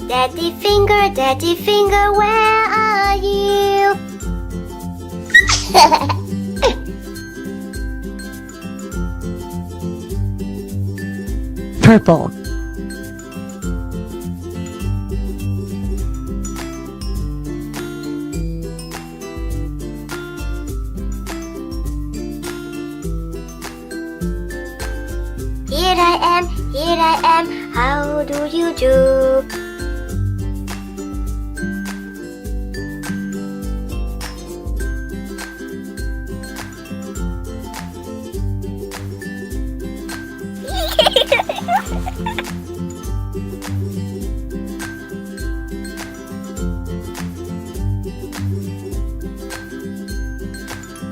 Daddy Finger, where are you? Purple. Here I am, how do you do?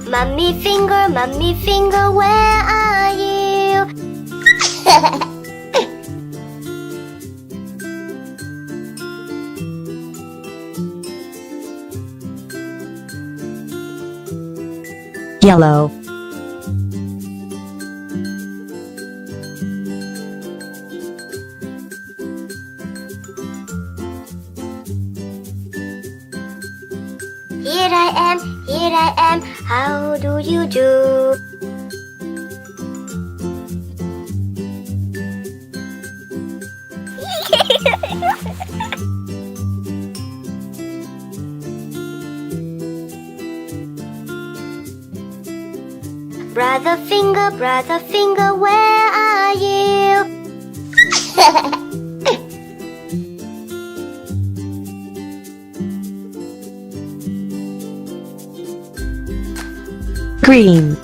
Mummy Finger, where are you? Yellow. Here I am, how do you do? Brother Finger, where are you? Green.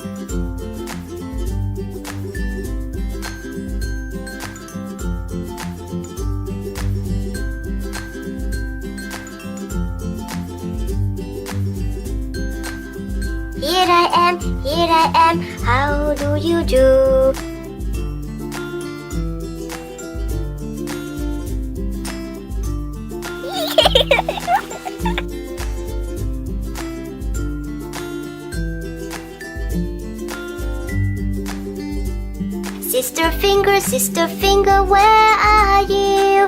Here I am, how do you do? Sister Finger, where are you?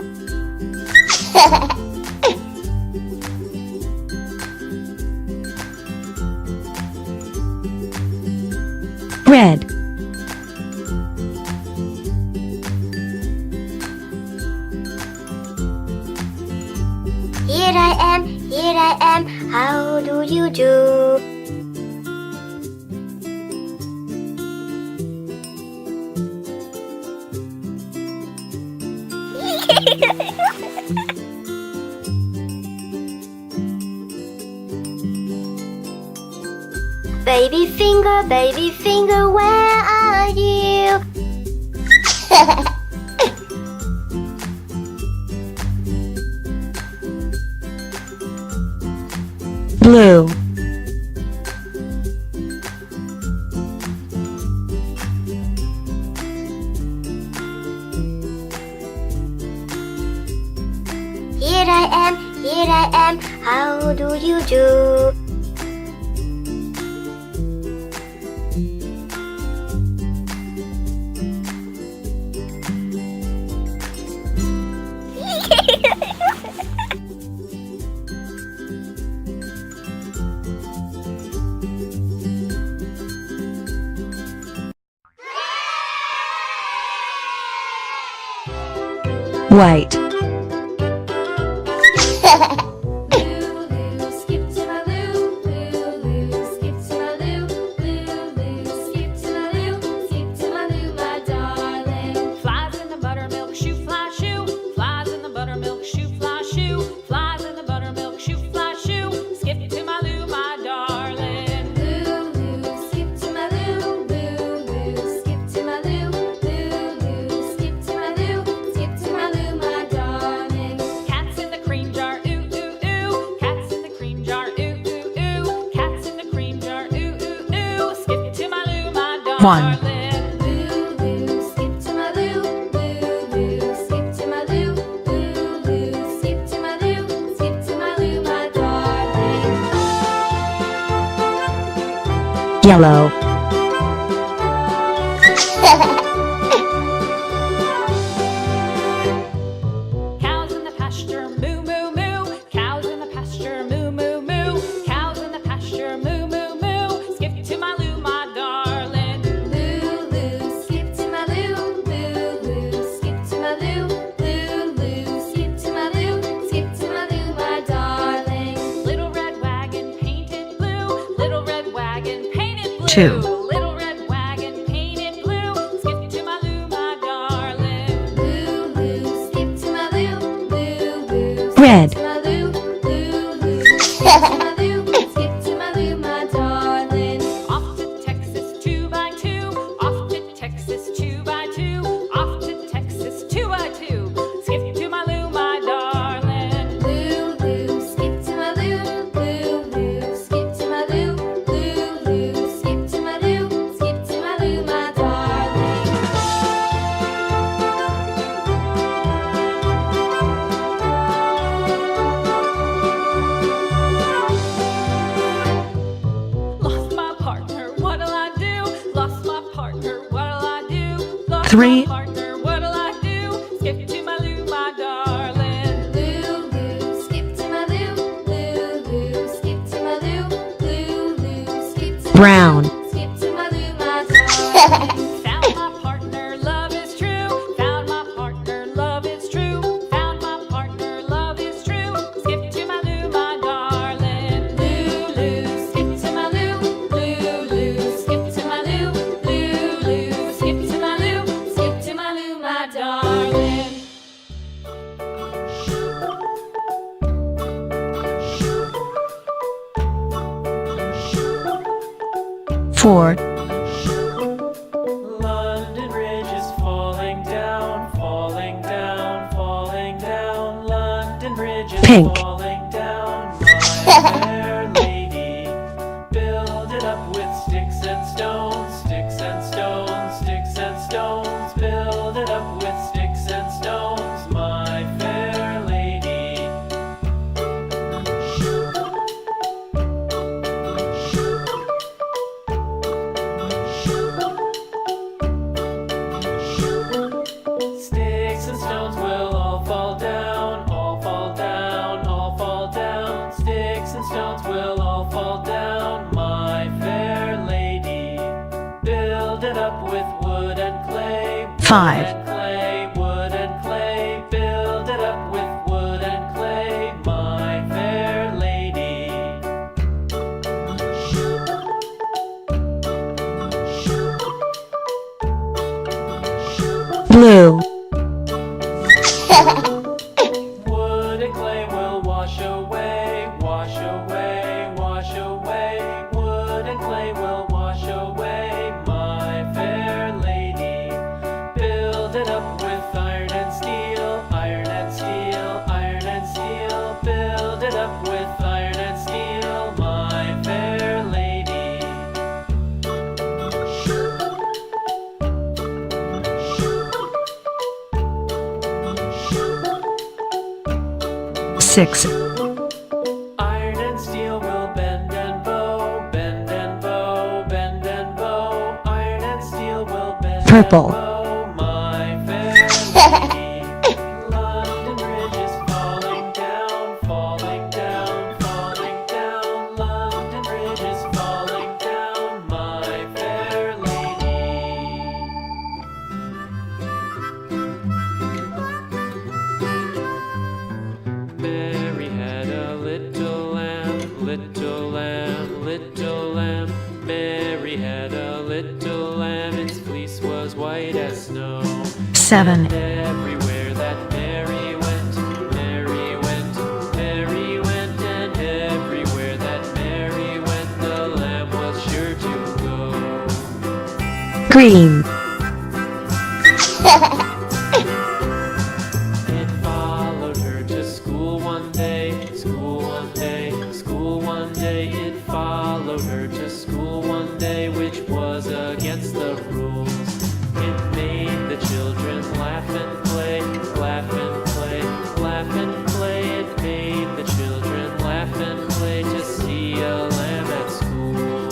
Red. Here I am, how do you do? Baby Finger, where are you? Blue. Here I am, how do you do? White. One. Yellow. Cows in the pasture 2. Little red wagon painted blue. Skip to my Lou, my darling. Lou, Lou, skip to my Lou, Lou, Lou. Red. Skip to my Lou, Lou, Lou. Skip to my Lou, skip to my Lou, my darling. Off to Texas 2x2. Off to Texas 2x2. Off to Texas 2x2. Skip to my Lou, my darling. Lou, Lou, skip to my Lou, Lou, Lou. Skip to my Lou, Lou, Lou. Skip to my Lou, skip to my Lou, my darling. Lost my partner, what'll I do? Lost my partner, what'll I do? Lost 3. my partner, what'll I do? Skip to my Lou, my darling. Lou, Lou, skip to my Lou, Lou, Lou. Skip to my Lou, Lou, Lou. Skip to my Brown. Lou, skip to my Lou, my darling. Found my partner, love is true. Found my partner, love is true. Found my partner, love is true. Skip to my Lou, my darling. Lou, Lou, skip to my Lou, Lou, Lou. Skip to my Lou, Lou, Lou. Skip to my Lou, skip to my Lou, my darling. 4. London Bridge is falling down, falling down, falling down. London Bridge is Pink. falling down. My fair lady, build it up with sticks and stones, sticks and stones, sticks and stones. Build it up with sticks and stones, my fair lady. 'Sticks and stones will all fall down, all fall down, all fall down. Sticks and stones will all fall down, my fair lady. Build it up with wood and clay, wood 5. and clay, wood and clay. Build it up with wood and clay, my fair lady. Blue. Wood and clay will wash away, wash away, wash away. Wood and clay will wash away, my fair lady. Build it up with iron and steel, iron and steel, iron and steel. Build it up with iron and steel, my fair lady. 6. Iron and steel will bend and bow, bend and bow, bend and bow. Iron and steel will bend Purple. and bow, my fair lady. London Bridge is falling down, falling down, falling down. London Bridge is falling down, my fair lady. Mary had a little lamb, little lamb, little lamb. Mary had a little lamb, its fleece was white as snow. 7. Everywhere that Mary went, Mary went, Mary went, and everywhere that Mary went, the lamb was sure to go. Green. It followed her to school one day, school one day, school one day. It followed her to school one day, which was against the rules. It made the children laugh and play, laugh and play, laugh and play. It made the children laugh and play to see a lamb at school.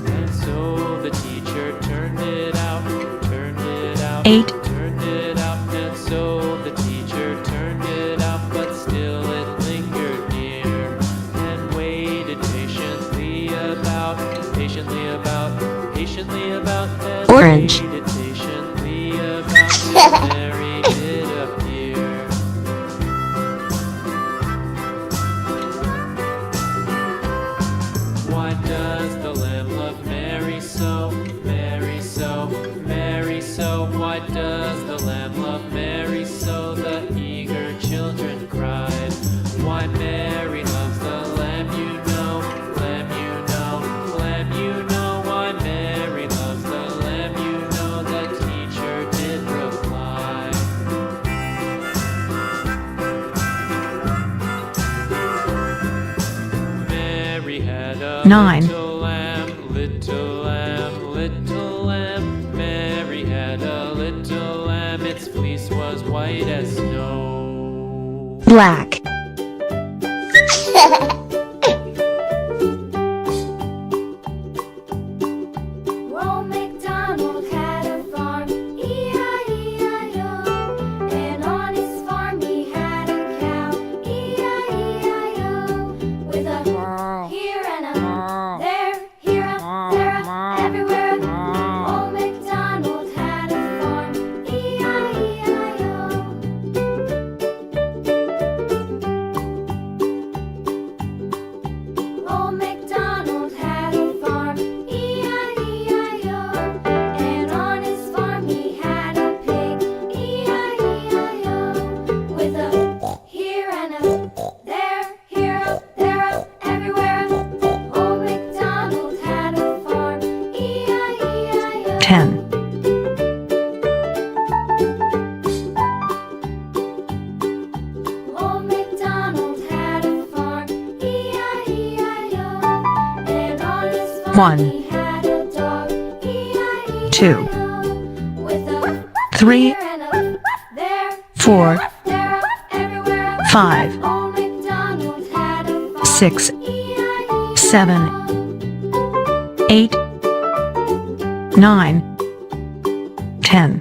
And so the teacher turned it out, turned it out, 8. turned it out. And so the teacher turned it out, but still it lingered near and waited patiently about, patiently about, patiently about, and Orange. waited patiently about till Mary did appear. Why does the lamb love Mary so? Mary so, Mary so. Why does the lamb love Mary so? The eager children cried. Why Mary loves the lamb, you know, lamb, you know, lamb, you know. Why Mary loves the lamb, you know, the teacher did reply. Mary had a 9. little lamb, little lamb, little lamb. Mary had a little lamb, its fleece was white as snow. Black. Old MacDonald had a farm, E-I-E-I-O. And on his farm he had a cow, E-I-E-I-O. With a here and a there, here a, there a, everywhere. Old MacDonald had a farm, E-I-E-I-O. Old MacDonald had a farm, E-I-E-I-O. And on his farm he had a pig, E-I-E-I-O. With a here and a there, here a, there a, everywhere. Old MacDonald had a farm, E-I-E-I-O. 10. Old MacDonald had a farm, E-I-E-I-O. And on his farm 1. he had a dog, E-I-E-I-O. 2. With a 3. here and a there, 4. there, everywhere. 5. Old MacDonald had a farm, 6. E-I-E-I-O. 7. 8. 9. 10.